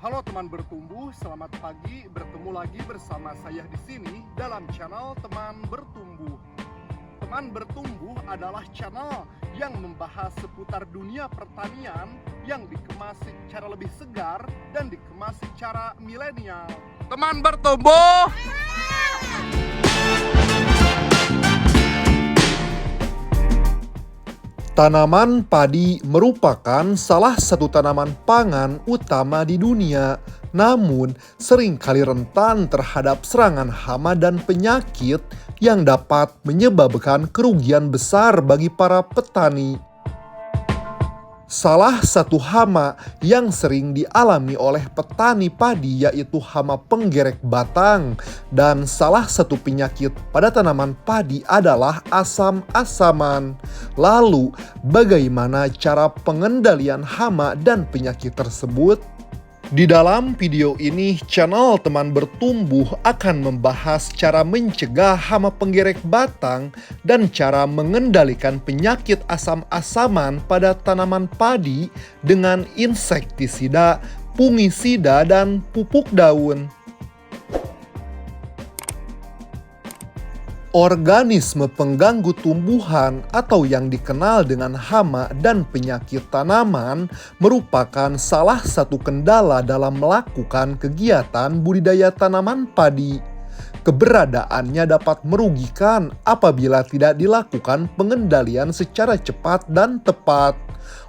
Halo teman bertumbuh, selamat pagi. Bertemu lagi bersama saya di sini dalam channel Teman Bertumbuh. Teman Bertumbuh adalah channel yang membahas seputar dunia pertanian yang dikemas secara lebih segar dan dikemas secara milenial. Teman Bertumbuh. Tanaman padi merupakan salah satu tanaman pangan utama di dunia, namun seringkali rentan terhadap serangan hama dan penyakit yang dapat menyebabkan kerugian besar bagi para petani. Salah satu hama yang sering dialami oleh petani padi yaitu hama penggerek batang, dan salah satu penyakit pada tanaman padi adalah asam-asaman. Lalu, bagaimana cara pengendalian hama dan penyakit tersebut? Di dalam video ini, channel Teman Bertumbuh akan membahas cara mencegah hama penggerek batang dan cara mengendalikan penyakit asam-asaman pada tanaman padi dengan insektisida, fungisida, dan pupuk daun. Organisme pengganggu tumbuhan atau yang dikenal dengan hama dan penyakit tanaman merupakan salah satu kendala dalam melakukan kegiatan budidaya tanaman padi. Keberadaannya dapat merugikan apabila tidak dilakukan pengendalian secara cepat dan tepat.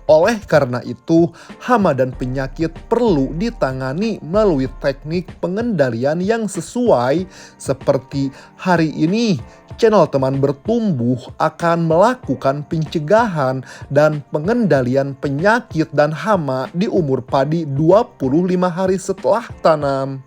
Oleh karena itu, hama dan penyakit perlu ditangani melalui teknik pengendalian yang sesuai. Seperti hari ini, channel Teman Bertumbuh akan melakukan pencegahan dan pengendalian penyakit dan hama di umur padi 25 hari setelah tanam.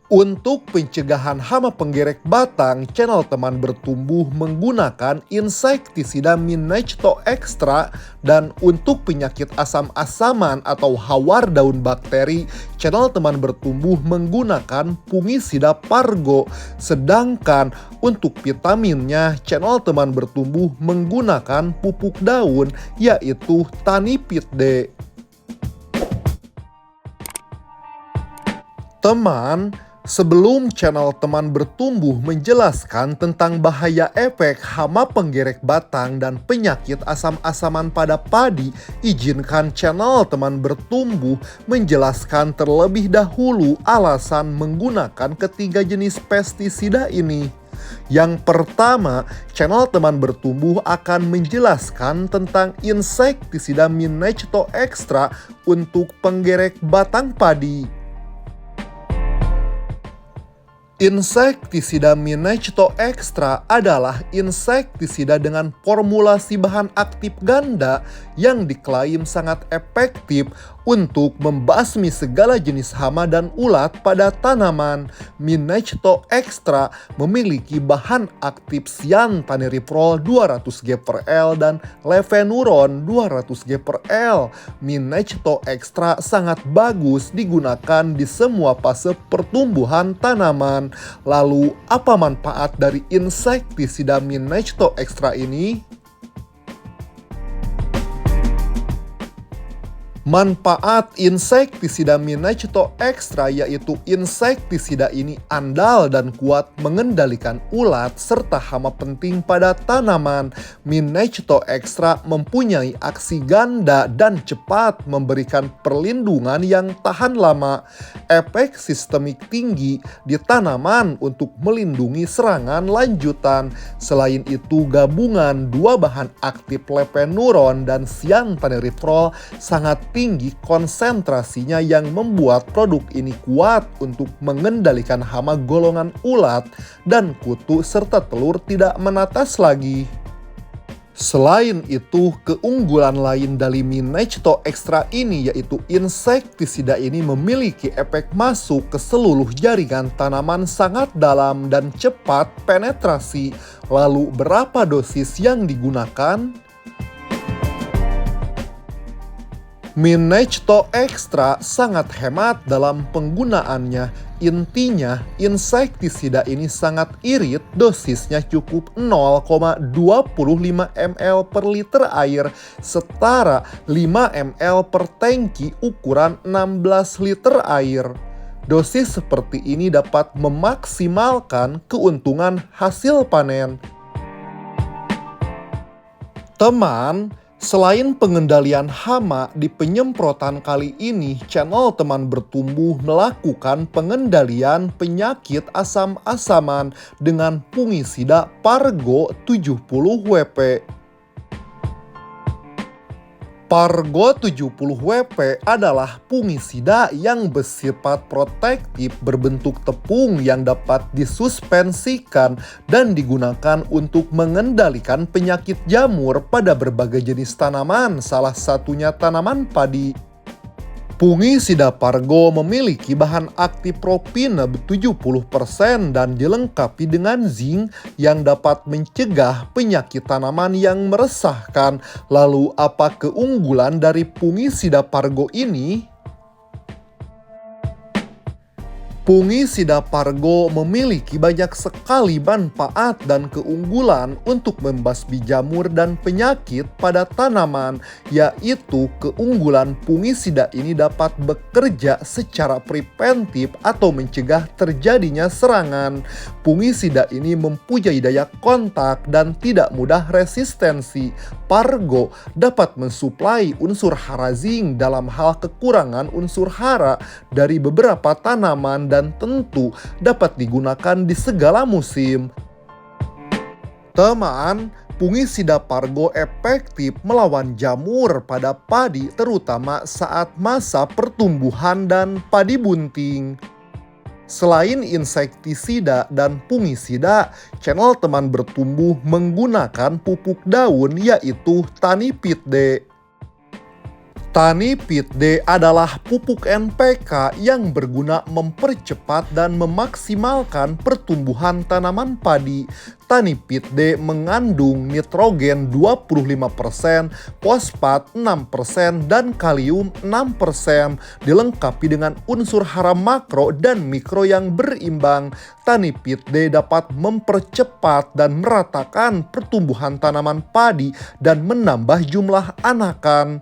Untuk pencegahan hama penggerek batang, channel Teman Bertumbuh menggunakan insektisida Minecto Extra, dan untuk penyakit asam-asaman atau hawar daun bakteri, channel Teman Bertumbuh menggunakan fungisida Pargo. Sedangkan untuk vitaminnya, channel Teman Bertumbuh menggunakan pupuk daun yaitu Tanipid D. Sebelum channel Teman Bertumbuh menjelaskan tentang bahaya efek hama penggerek batang dan penyakit asam-asaman pada padi, izinkan channel Teman Bertumbuh menjelaskan terlebih dahulu alasan menggunakan ketiga jenis pestisida ini. Yang pertama, channel Teman Bertumbuh akan menjelaskan tentang insektisida Minecto Extra untuk penggerek batang padi. Insektisida Minecto Extra adalah insektisida dengan formulasi bahan aktif ganda yang diklaim sangat efektif untuk membasmi segala jenis hama dan ulat pada tanaman. Minecto Extra memiliki bahan aktif cyanpanireprol 200 g/L dan levenuron 200 g/L. Minecto Extra sangat bagus digunakan di semua fase pertumbuhan tanaman. Lalu, apa manfaat dari insektisida Minecto Extra ini? Manfaat insektisida Minecto Extra yaitu insektisida ini andal dan kuat mengendalikan ulat serta hama penting pada tanaman. Minecto Extra mempunyai aksi ganda dan cepat memberikan perlindungan yang tahan lama. Efek sistemik tinggi di tanaman untuk melindungi serangan lanjutan. Selain itu, gabungan dua bahan aktif levenuron dan cyanpanireprol sangat tinggi konsentrasinya yang membuat produk ini kuat untuk mengendalikan hama golongan ulat dan kutu serta telur tidak menetas lagi. Selain itu, keunggulan lain dari Minecto Extra ini yaitu insektisida ini memiliki efek masuk ke seluruh jaringan tanaman sangat dalam dan cepat penetrasi. Lalu, berapa dosis yang digunakan? Minage-to Extra sangat hemat dalam penggunaannya. Intinya, insektisida ini sangat irit, dosisnya cukup 0,25 ml per liter air, setara 5 ml per tangki ukuran 16 liter air. Dosis seperti ini dapat memaksimalkan keuntungan hasil panen. Teman, selain pengendalian hama di penyemprotan kali ini, channel Teman Bertumbuh melakukan pengendalian penyakit asam-asaman dengan fungisida Pargo 70 WP. Pargo 70 WP adalah fungisida yang bersifat protektif berbentuk tepung yang dapat disuspensikan dan digunakan untuk mengendalikan penyakit jamur pada berbagai jenis tanaman, salah satunya tanaman padi. Fungisida Pargo memiliki bahan aktif propine 70% dan dilengkapi dengan zinc yang dapat mencegah penyakit tanaman yang meresahkan. Lalu apa keunggulan dari fungisida Pargo ini? Fungisida Pargo memiliki banyak sekali manfaat dan keunggulan untuk membasmi jamur dan penyakit pada tanaman, yaitu keunggulan fungisida ini dapat bekerja secara preventif atau mencegah terjadinya serangan. Fungisida ini mempunyai daya kontak dan tidak mudah resistensi. Pargo dapat mensuplai unsur hara zinc dalam hal kekurangan unsur hara dari beberapa tanaman dan tentu dapat digunakan di segala musim. Teman, fungisida Pargo efektif melawan jamur pada padi terutama saat masa pertumbuhan dan padi bunting. Selain insektisida dan fungisida, channel Teman Bertumbuh menggunakan pupuk daun yaitu Tanipid D. Tanipid D adalah pupuk NPK yang berguna mempercepat dan memaksimalkan pertumbuhan tanaman padi. Tanipid D mengandung nitrogen 25%, fosfat 6%, dan kalium 6%. Dilengkapi dengan unsur hara makro dan mikro yang berimbang. Tanipid D dapat mempercepat dan meratakan pertumbuhan tanaman padi dan menambah jumlah anakan.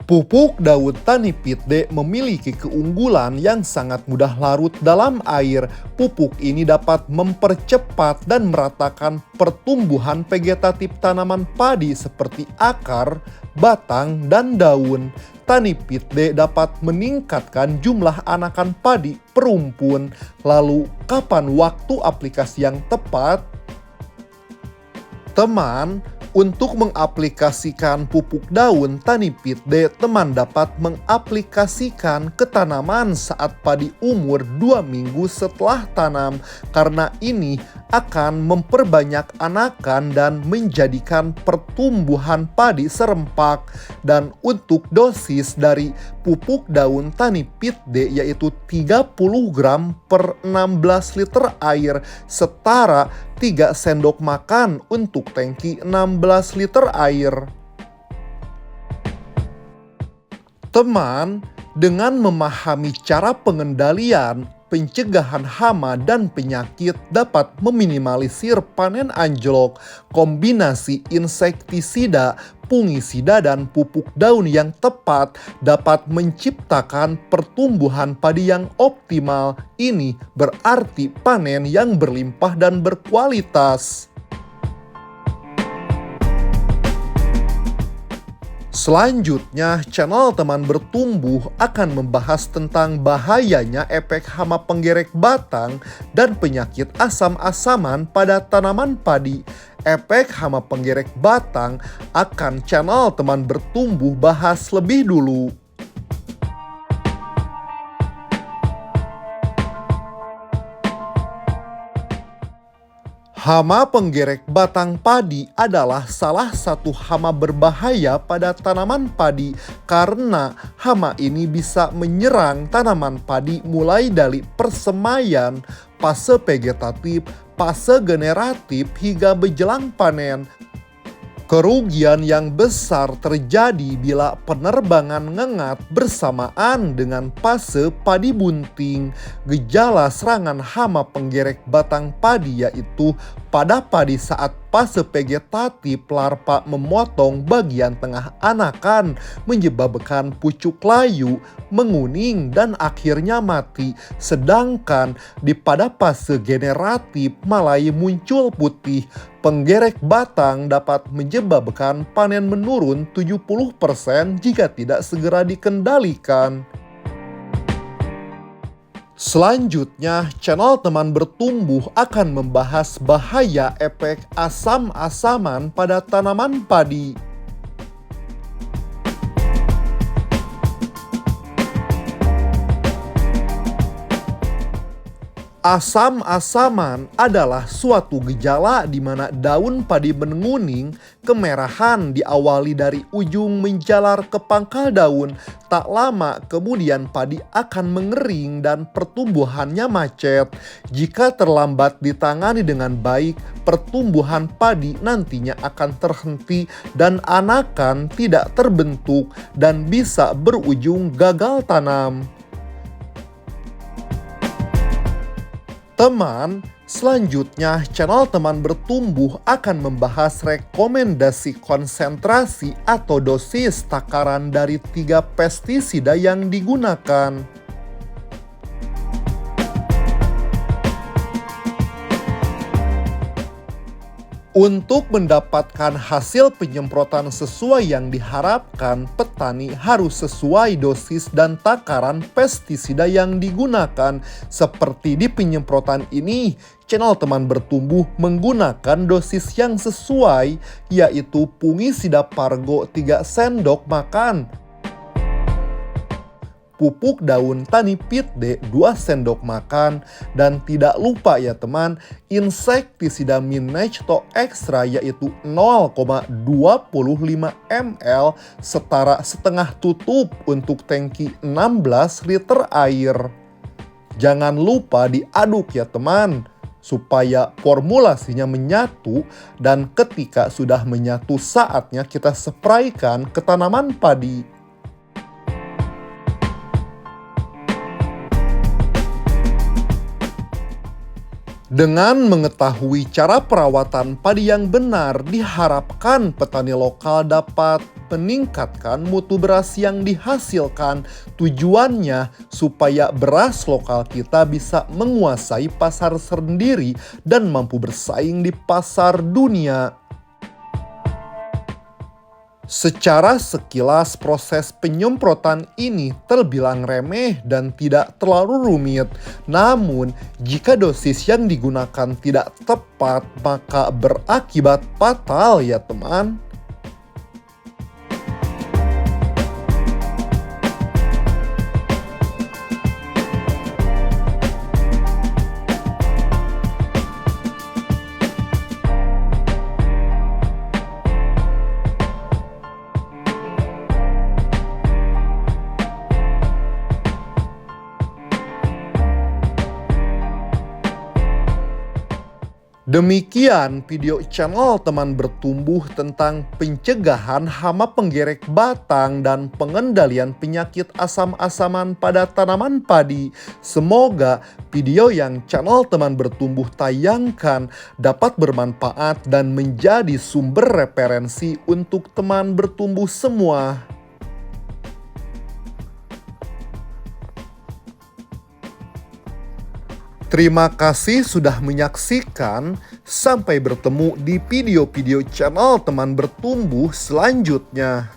Pupuk daun Tanipid D memiliki keunggulan yang sangat mudah larut dalam air. Pupuk ini dapat mempercepat dan meratakan pertumbuhan vegetatif tanaman padi seperti akar, batang, dan daun. Tanipid D dapat meningkatkan jumlah anakan padi perumpun. Lalu, kapan waktu aplikasi yang tepat? Teman, untuk mengaplikasikan pupuk daun Tanipid D, teman dapat mengaplikasikan ke tanaman saat padi umur 2 minggu setelah tanam, karena ini akan memperbanyak anakan dan menjadikan pertumbuhan padi serempak. Dan untuk dosis dari pupuk daun Tanipid D yaitu 30 gram per 16 liter air, setara 3 sendok makan untuk tangki 16 liter air. Teman, dengan memahami cara pengendalian, pencegahan hama dan penyakit dapat meminimalisir panen anjlok. Kombinasi insektisida, fungisida, dan pupuk daun yang tepat dapat menciptakan pertumbuhan padi yang optimal. Ini berarti panen yang berlimpah dan berkualitas. Selanjutnya, channel Teman Bertumbuh akan membahas tentang bahayanya efek hama penggerek batang dan penyakit asam-asaman pada tanaman padi. Efek hama penggerek batang akan channel Teman Bertumbuh bahas lebih dulu. Hama penggerek batang padi adalah salah satu hama berbahaya pada tanaman padi karena hama ini bisa menyerang tanaman padi mulai dari persemaian, fase vegetatif, fase generatif hingga menjelang panen. Kerugian yang besar terjadi bila penerbangan ngengat bersamaan dengan fase padi bunting. Gejala serangan hama penggerek batang padi yaitu pada padi saat fase vegetatif larva memotong bagian tengah anakan, menyebabkan pucuk layu, menguning, dan akhirnya mati. Sedangkan di pada fase generatif mulai muncul putih. Penggerek batang dapat menyebabkan panen menurun 70% jika tidak segera dikendalikan. Selanjutnya, channel Teman Bertumbuh akan membahas bahaya efek asam-asaman pada tanaman padi. Asam-asaman adalah suatu gejala di mana daun padi menguning, kemerahan diawali dari ujung menjalar ke pangkal daun. Tak lama kemudian padi akan mengering dan pertumbuhannya macet. Jika terlambat ditangani dengan baik, pertumbuhan padi nantinya akan terhenti dan anakan tidak terbentuk dan bisa berujung gagal tanam. Teman, selanjutnya channel Teman Bertumbuh akan membahas rekomendasi konsentrasi atau dosis takaran dari 3 pestisida yang digunakan. Untuk mendapatkan hasil penyemprotan sesuai yang diharapkan, petani harus sesuai dosis dan takaran pestisida yang digunakan. Seperti di penyemprotan ini, channel Teman Bertumbuh menggunakan dosis yang sesuai, yaitu fungisida Pargo 3 sendok makan, pupuk daun Tanipid D 2 sendok makan, dan tidak lupa ya teman, insektisida Minagecto Extra yaitu 0,25 ml setara setengah tutup untuk tangki 16 liter air. Jangan lupa diaduk ya teman, supaya formulasinya menyatu, dan ketika sudah menyatu saatnya kita spraykan ke tanaman padi. Dengan mengetahui cara perawatan padi yang benar, diharapkan petani lokal dapat meningkatkan mutu beras yang dihasilkan. Tujuannya supaya beras lokal kita bisa menguasai pasar sendiri dan mampu bersaing di pasar dunia. Secara sekilas proses penyemprotan ini terbilang remeh dan tidak terlalu rumit. Namun, jika dosis yang digunakan tidak tepat, maka berakibat fatal ya teman. Demikian video channel Teman Bertumbuh tentang pencegahan hama penggerek batang dan pengendalian penyakit asam-asaman pada tanaman padi. Semoga video yang channel Teman Bertumbuh tayangkan dapat bermanfaat dan menjadi sumber referensi untuk teman bertumbuh semua. Terima kasih sudah menyaksikan. Sampai bertemu di video-video channel Teman Bertumbuh selanjutnya.